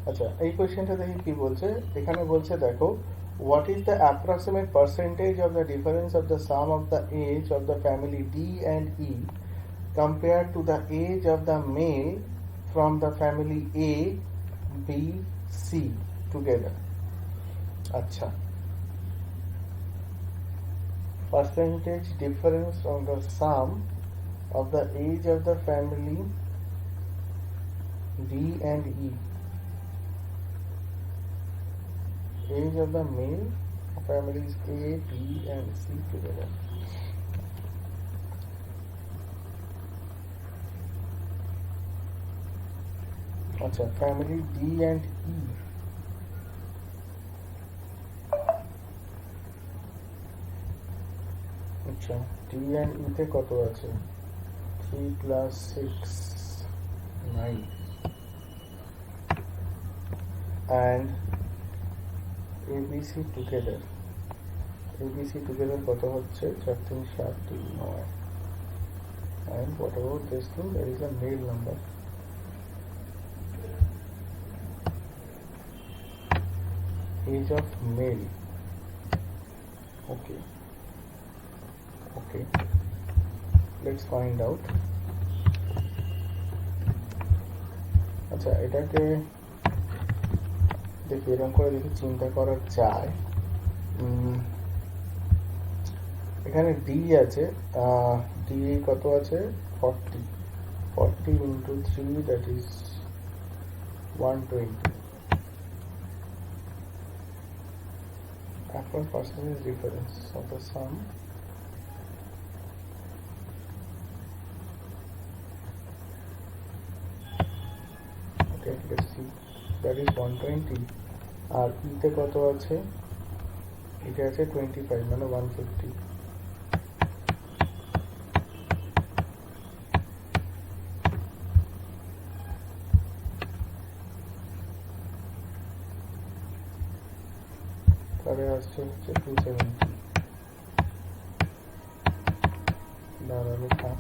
আচ্ছা, এই কোয়েশ্চেনটা দেখি কি বলছে। এখানে বলছে দেখো, what is the approximate percentage of the difference of the sum of the age of the family D and E compared to the age of the male from the family A, B, C together? আচ্ছা, percentage difference from the sum of the age of the family D and E, age of the male families A, B and C together. আচ্ছা, family D and ই। আচ্ছা, D and ইতে কত আছে? 3 + 6 9 and ABC together. ABC together কত হচ্ছে? 4 3 7 3 9 and what about this thing? There is a male number. Age of male. Okay, let's find out. আচ্ছা, এটাকে দেখি এরকম করে যদি চিন্তা করা যায়। এখানে ডি আছে, ডি কত আছে? 40 into 3, that is 120. Approx percentage difference of the sum okay, let's see, that is 120 আর ইতে কত আছে? এটা আছে 25 মানে 150। তাহলে আসছে হচ্ছে 270। দাঁড়াবে থাক।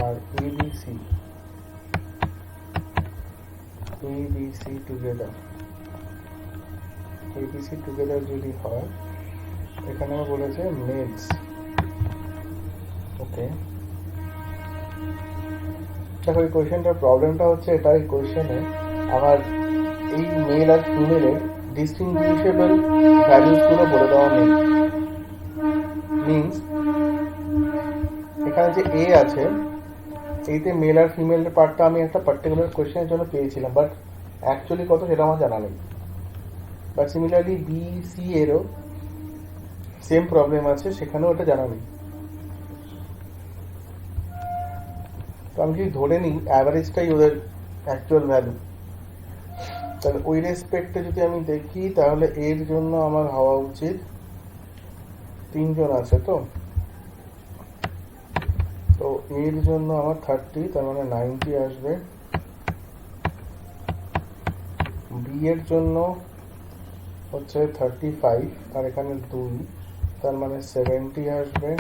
আর এবিসি টুগেদার, এবিসি টুগেদার যদি হয়, এখানে বলেছে মেলস। ওকে, দেখো এই কোয়েশ্চেনটার প্রবলেমটা হচ্ছে এটা, এই কোয়েশ্চেনে আমার এই মেল আর ফিমেলের ডিস্টিংগুইশেবল ভ্যালুসগুলো বলে দেওয়া নেই। মিনস এখানে যে এ আছে, এইতে মেল আর ফিমেলের পার্টটা আমি একটা পার্টিকুলার কোয়েশ্চেনের জন্য পেয়েছিলাম, বাট অ্যাকচুয়ালি কত সেটা আমার জানা নেই। বাট সিমিলারলি বি সি এরও সেম প্রবলেম আছে, সেখানেও এটা জানা নেই। তো আমি যদি ধরে নিই অ্যাভারেজটাই ওদের অ্যাকচুয়াল ভ্যালু, তাহলে ওই রেসপেক্টে যদি আমি দেখি, তাহলে এর জন্য আমার হওয়া উচিত 3 জন আছে, তো এর জন্য আমার 30, তার মানে 90 আসবে। বি এর জন্য হচ্ছে 35 আর এখানে 2, তার মানে 70 আসবে।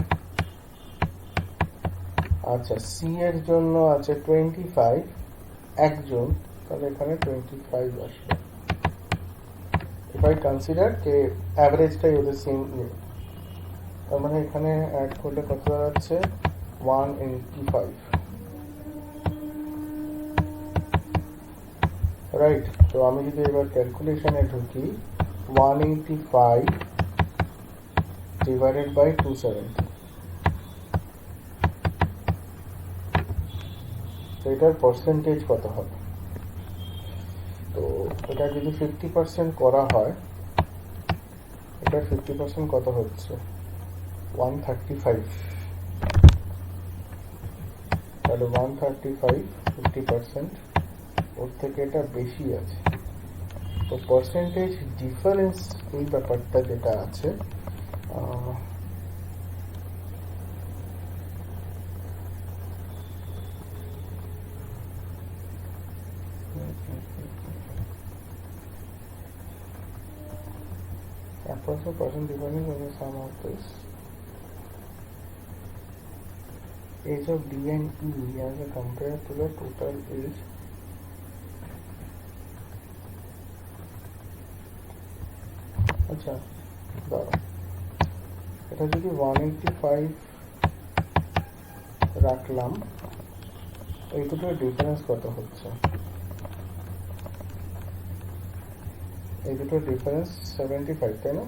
আচ্ছা, সি এর জন্য আছে 25, একজন, তাহলে এখানে 25 আসবে। if I consider যে অ্যাভারেজটাই ওদের সেম, তার মানে এখানে অ্যাড করলে কত দাঁড়াচ্ছে? 185, রাইট? তো আমি যদি এবার ক্যালকুলেশনে ঢুকি, 185 ডিভাইডেড বাই 270, তো এটার পার্সেন্টেজ কত হবে? তো এটা যদি 50% করা হয়, এটার 50% কত হচ্ছে? 135। তাহলে 135 50%, ওর থেকে এটা বেশি আছে। তো পার্সেন্টেজ ডিফারেন্স এই ব্যাপারটা যেটা আছে, approximate percent difference of the sum of this age of D and E as compared to the total age আচ্ছা দাঁড়া, এটা যদি 185 রাখলাম, এই দুটোর ডিফারেন্স কত হচ্ছে? এই দুটোর ডিফারেন্স 75, তাই না?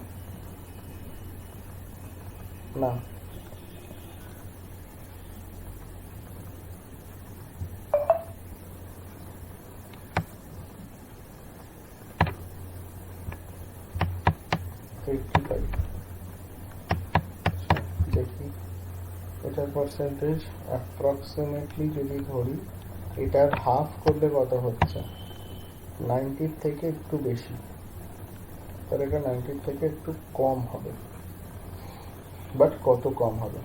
না, দেখি এটার পার্সেন্টেজ অ্যাপ্রক্সিমেটলি যদি ধরি, এটার হাফ করলে কত হচ্ছে? 90 থেকে একটু বেশি, তাহলে এটা 90 থেকে একটু কম হবে, বাট কত কম হবে?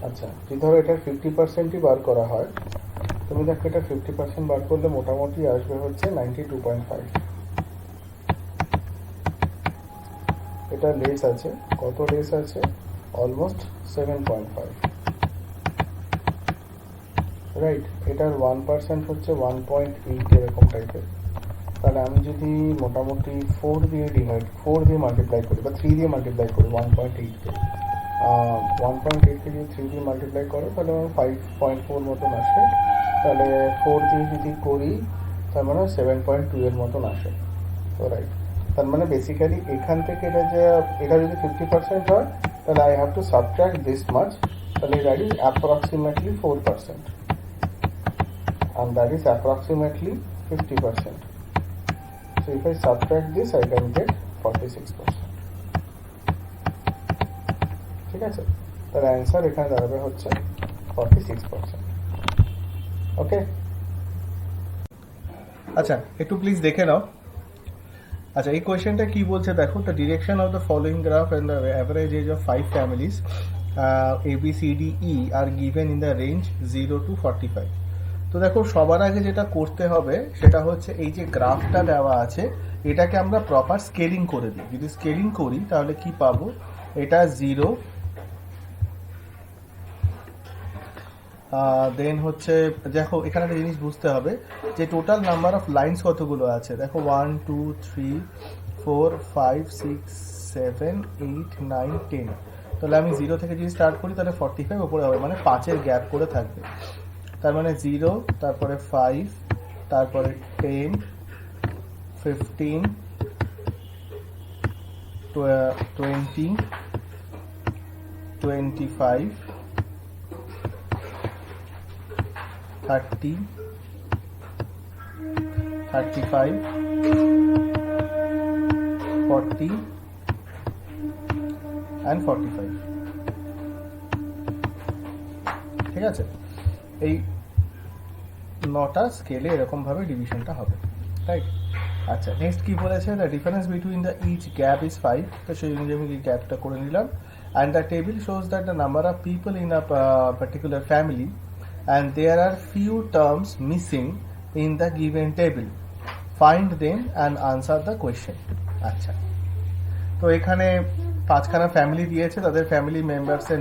আচ্ছা, যদি ধরো এটার 50%ই বার করা হয়, তুমি দেখো এটা 50% বার করলে মোটামুটি আসবে হচ্ছে 92.5। এটা লেস আছে, কত লেস আছে? Almost 7.5, right? এটার 1% হচ্ছে 1.8 এরকম টাইপের। তাহলে আমি যদি মোটামুটি 4 দিয়ে মাল্টিপ্লাই করি বা 3 দিয়ে মাল্টিপ্লাই করি 1.8 কে, 1.8 কে যদি 3 দিয়ে মাল্টিপ্লাই করো তাহলে আমার 5.4 মতন আসে। তাহলে 4 দিয়ে যদি করি তার মানে 7.2 এর মতন আসে, তো রাইট। তার মানে বেসিক্যালি এখান থেকে এটা যদি 50% হয়, তাহলে I have to subtract this much, তাহলে that is approximately 4%, and that is approximately 50%. So if I subtract this, I can get 46%. ঠিক আছে? তার অ্যান্সার এখানে দাঁড়াবে হচ্ছে 46%। ওকে, আচ্ছা একটু প্লিজ দেখে নাও। আচ্ছা, এই কোয়েশ্চেনটা কি বলছে দেখো, the direction of the following graph and the average age of 5 families ABCDE আর given in the range 0 to 45। তো দেখো সবার আগে যেটা করতে হবে সেটা হচ্ছে এই যে গ্রাফটা দেওয়া আছে এটাকে আমরা প্রপার স্কেলিং করে দিই। যদি স্কেলিং করি তাহলে কি পাবো? এটা 0, দেন হচ্ছে দেখো এখানে একটা জিনিস বুঝতে হবে যে টোটাল নাম্বার অফ লাইন্স কতগুলো আছে। দেখো 1 2 3 4 5 6 7 8 9 10। তাহলে আমি 0 থেকে যদি স্টার্ট করি তাহলে 45 উপরে হবে, মানে 5-এর গ্যাপ করে থাকবে। তার মানে 0, তারপরে 5, তারপরে 10, 15, 20, 25, 30, 35, 40 and 45। ঠিক আছে? এই 9টা স্কেলে এরকম ভাবে ডিভিশনটা হবে, রাইট? আচ্ছা, নেক্সট কি বলেছে? The difference between the each gap is 5। তো সেই অনুযায়ী আমি গ্যাপটা করে নিলাম। And the table shows that the number of people in a particular family and there are few terms missing in the given table. Find them and answer the question. আচ্ছা, তো এখানে 5খানা ফ্যামিলি দিয়েছে, তাদের ফ্যামিলি মেম্বার্সের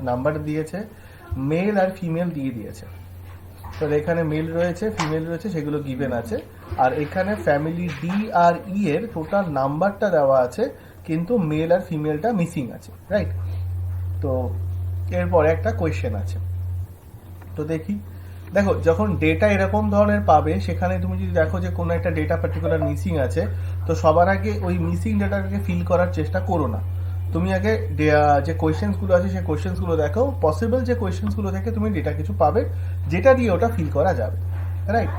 নাম্বার দিয়েছে, mail আর female দিয়ে দিয়েছে। তো এখানে মেল রয়েছে, ফিমেল রয়েছে, সেগুলো গিভেন আছে। আর এখানে ফ্যামিলি ডি আর ই এর টোটাল নাম্বারটা দেওয়া আছে, কিন্তু মেল আর ফিমেলটা মিসিং আছে, রাইট? তো এরপরে একটা কোয়েশ্চেন আছে। তো দেখো যখন ডেটা এরকম ধরনের পাবে, সেখানে তুমি যদি দেখো যে কোনো একটা ডেটা পার্টিকুলার মিসিং আছে, তো সবার আগে ওই মিসিং ডেটাটাকে ফিল করার চেষ্টা করো না। তুমি আগে যে কোয়েশ্চেন্সগুলো আছে সেই কোয়েশ্চেন্সগুলো দেখো, পসিবল যে কোয়েশ্চেন্সগুলো থেকে তুমি ডেটা কিছু পাবে যেটা দিয়ে ওটা ফিল করা যাবে, রাইট?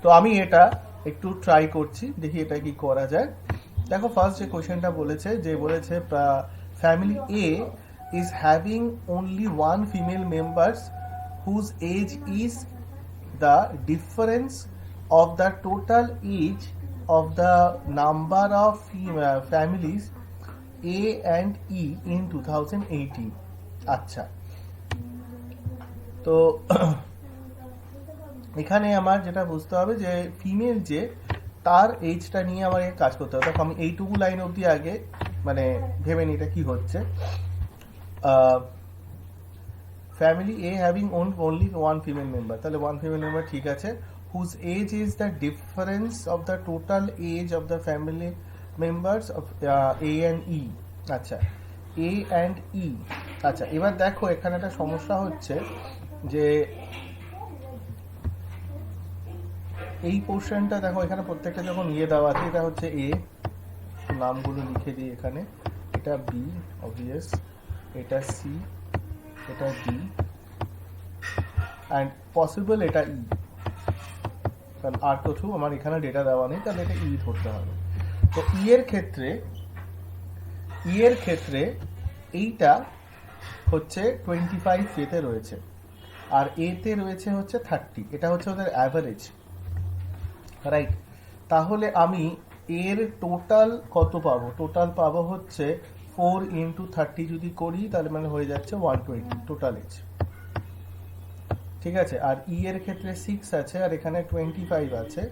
তো আমি এটা একটু ট্রাই করছি, দেখি এটা কি করা যায়। দেখো ফার্স্ট যে কোয়েশ্চেনটা বলেছে family A is having only one female members whose age is the difference of the total age of the number of families A and E in 2018. আচ্ছা, তো এখানে আমার যেটা বুঝতে হবে যে ফিমেল যে তার এজটা নিয়ে আমার কাজ করতে হবে। দেখো আমি এইটুকু লাইন অবধি আগে মানে ভেবে নিই এটা কি হচ্ছে। ফ্যামিলি এ having only one female member, তাহলে one female member ঠিক আছে, whose age is the difference of the total age of the family members of A and E. আচ্ছা, A and E. আচ্ছা, এবার দেখো এখানে একটা সমস্যা হচ্ছে যে এই পোর্শনটা দেখো এখানে প্রত্যেকটা যখন ইয়ে দেওয়া আছে, এটা হচ্ছে এ, নামগুলো লিখে দিই এখানে, এটা বি অবভিয়াস, এটা সি, এটা ডি অ্যান্ড পসিবল এটা ই। কারণ আর কিছু আমার এখানে ডেটা দেওয়া নেই, তাহলে এটা ই ধরতে হবে। তো ই এর ক্ষেত্রে এইটা হচ্ছে 25 এতে রয়েছে, আর এতে রয়েছে হচ্ছে 30, এটা হচ্ছে ওদের অ্যাভারেজ, রাইট? তাহলে আমি এর টোটাল কত পাবো? টোটাল পাবো হচ্ছে 4 × 30 যদি করি তাহলে মানে হয়ে যাচ্ছে 120 টোটাল এজ, ঠিক আছে? আর ই এর ক্ষেত্রে 6 আছে আর এখানে 25 আছে,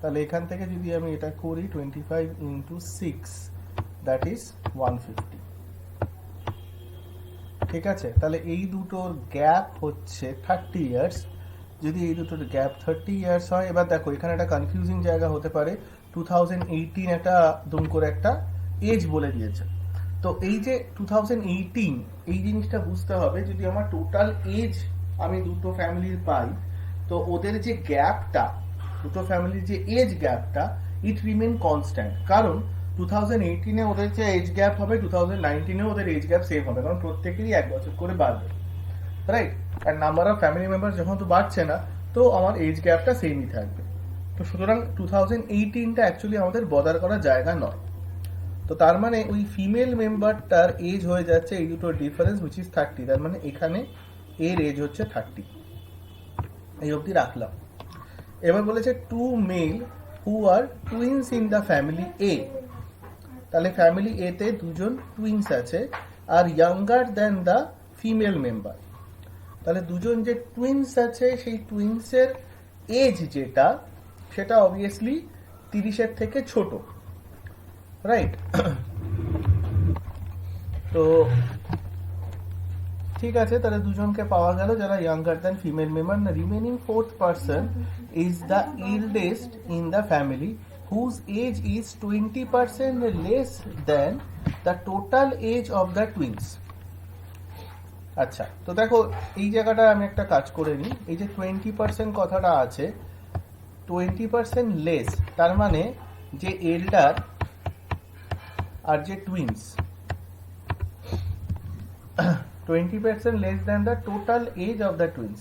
তাহলে এখান থেকে যদি আমি এটা করি 25 × 6 দ্যাট ইজ 150, ঠিক আছে? তাহলে এই দুটোর গ্যাপ হচ্ছে 30 ইয়ার্স। যদি এই দুটোর গ্যাপ 30 ইয়ার্স হয়, এবার দেখো এখানে একটা কনফিউজিং জায়গা হতে পারে, 2018 একটা দুম করে একটা এজ বলে দিয়েছে। তো এই যে 2018 এই জিনিসটা বুঝতে হবে, যদি আমার টোটাল এজ আমি দুটো ফ্যামিলির পাই, তো ওদের যে গ্যাপটা, দুটো ফ্যামিলির যে এজ গ্যাপটা, ইট রিমেন কনস্ট্যান্ট। কারণ 2018-এ ওদের যে এজ গ্যাপ হবে, 2019-এ ওদের এজ গ্যাপ সেম হবে, কারণ প্রত্যেকেরই 1 বছর করে বাড়বে, রাইট? আর নাম্বার অফ ফ্যামিলি মেম্বার যখন তো বাড়ছে না, তো আমার এজ গ্যাপটা সেমই থাকবে। তো সুতরাং 2018টা অ্যাকচুয়ালি আমাদের বদার করার জায়গা নয়। তো তার মানে ওই ফিমেল মেম্বারটার এজ হয়ে যাচ্ছে এই দুটোর ডিফারেন্স, হুইচ ইজ 30। তার মানে এখানে এর এজ হচ্ছে 30, এই অবধি রাখলাম। এবার বলেছে two male who are twins in the family এ, তাহলে ফ্যামিলি এ তে দুজন টুইন্স আছে আর younger than the female member. তাহলে দুজন যে টুইন্স আছে সেই টুইন্সের এজ যেটা, সেটা অবভিয়াসলি 30-এর থেকে ছোট, রাইট? তো ঠিক আছে, তাহলে দুজনকে পাওয়া গেল যারা ইয়াঙ্গার দেন ফিমেল মেম্বার। না, remaining fourth person is the eldest in the family whose age is 20% less than the total age of the twins. আচ্ছা, তো দেখো এই জায়গাটা আমি একটা কাজ করে নিই। এই যে 20% কথাটা আছে, 20% লেস, তার মানে যে এল্ডার আর যে twins, 20% less than the total age of the twins,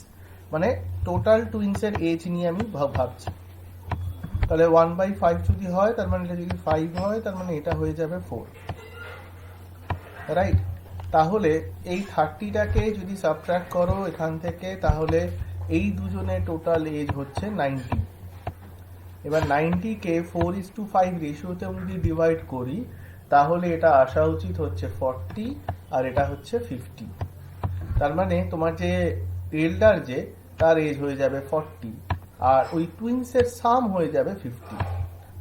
মানে টোটাল টুইন্সের এজ নিয়ে আমি ভাবছি। তাহলে 1/5 যদি হয়, তার মানে এটা যদি 5 হয়, তার মানে এটা হয়ে যাবে 4, রাইট? তাহলে এই 30টাকে যদি সাবট্রাক্ট করো এখান থেকে, তাহলে এই দুজনের টোটাল এজ হচ্ছে 90। এবার 90কে 4:5 রেশিওতে আমি যদি ডিভাইড করি, তাহলে এটা আসা উচিত হচ্ছে 40 আর এটা হচ্ছে 50। তার মানে তোমার যে এল্ডার যে, তার এজ হয়ে যাবে 40 আর ওই টুইন্সের সাম হয়ে যাবে 50।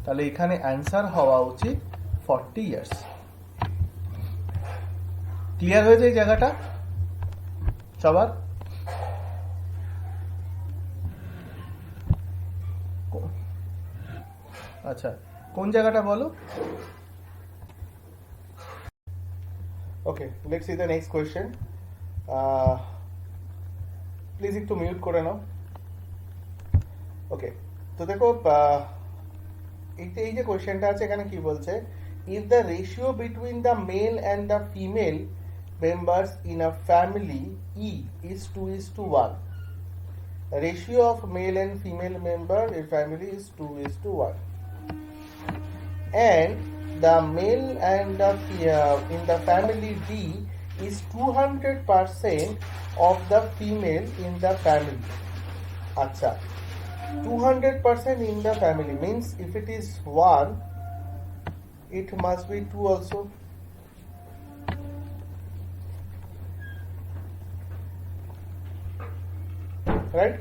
তাহলে এখানে অ্যান্সার হওয়া উচিত 40 ইয়ার্স। ক্লিয়ার হয়েছে এই জায়গাটা সবার? আচ্ছা, কোন জায়গাটা বলো? Okay, let's see the next question. Please একটু মিউট করে নাও। ওকে, তো দেখো এই যে কোয়েশ্চেনটা আছে এখানে কি বলছে, if the ratio between the male and the female members in a family E is 2:1. The ratio of male and female member in family is 2:1. And the male and the in the family D is 200% of the female in the family. Acha, 200% in the family means if it is 1, it must be 2 also. Right?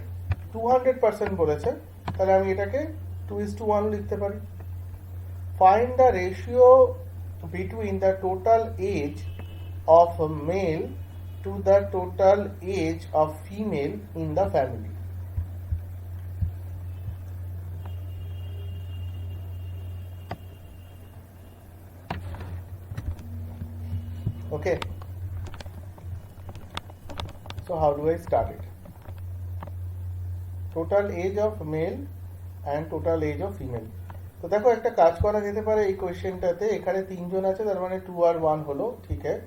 200% বলেছে, তাহলে আমি এটাকে 2:1 লিখতে পারি। Find the ratio between the total age of male to the total age of female in the family. Okay, so how do I start it? Total age of male and total age of female. তো দেখো একটা কাজ করা যেতে পারে এই কোয়েশ্চেনটাতে, এখানে 3 জন আছে তার মানে 2 আর 1 হলো, ঠিক আছে,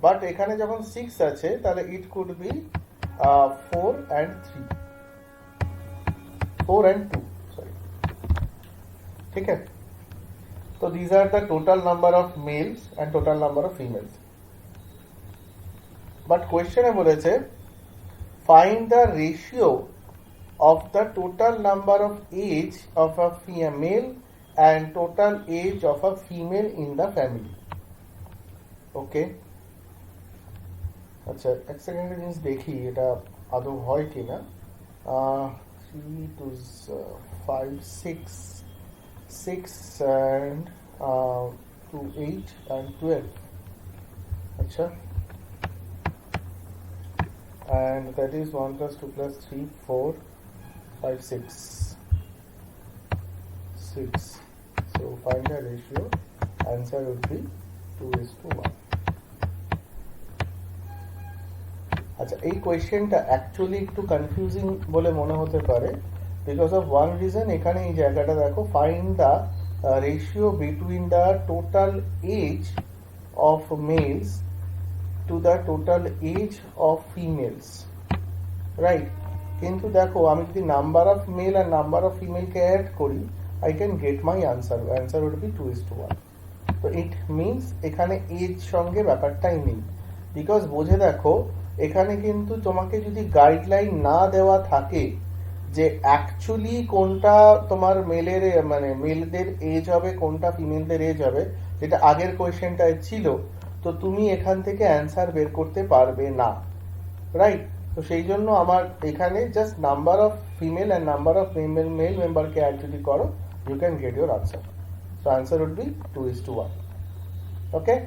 বাট এখানে যখন 6 আছে তাহলে it could be 4 and 3, 4 and 2, sorry, ঠিক আছে। তো these are the total number of males and total number of females, but question এ বলেছে find the ratio of the total number of age of a female and total age of a female in the family. Okay, আচ্ছা এক second জিনিস দেখি এটা আদৌ হয় কিনা। 3 to 5 6 and 2 8 and 12, আচ্ছা, and that is 1 plus 2 plus 3 4 5 6. So find the ratio. Answer would be 2:1. আচ্ছা এই কোয়েশ্চেনটা অ্যাকচুয়ালি একটু কনফিউজিং বলে মনে হতে পারে, বিকজ অফ ওয়ান রিজন। এখানে এই জায়গাটা দেখো, find the ratio between the total age of males to the total age of females, right. কিন্তু দেখো আমি যদি নাম্বার অফ মেল আর নাম্বার অফ ফিমেলকে অ্যাড করি, I can get my answer. Answer would be 2:1. তো ইট মিনস এখানে age সঙ্গে ব্যাপারটাই নেই, বিকজ বোঝে দেখো এখানে কিন্তু তোমাকে যদি গাইডলাইন না দেওয়া থাকে যে অ্যাকচুয়ালি কোনটা তোমার মেলের মানে মেলদের এজ হবে, কোনটা ফিমেলদের এজ হবে, যেটা আগের কোয়েশ্চেনটায় ছিল, তো তুমি এখান থেকে অ্যান্সার বের করতে পারবে না, রাইট। তো সেই জন্য আমার এখানে just number of female and number of male মেম্বারকে অ্যাড যদি করো, you can get your answer. So answer would be 2:1. Okay.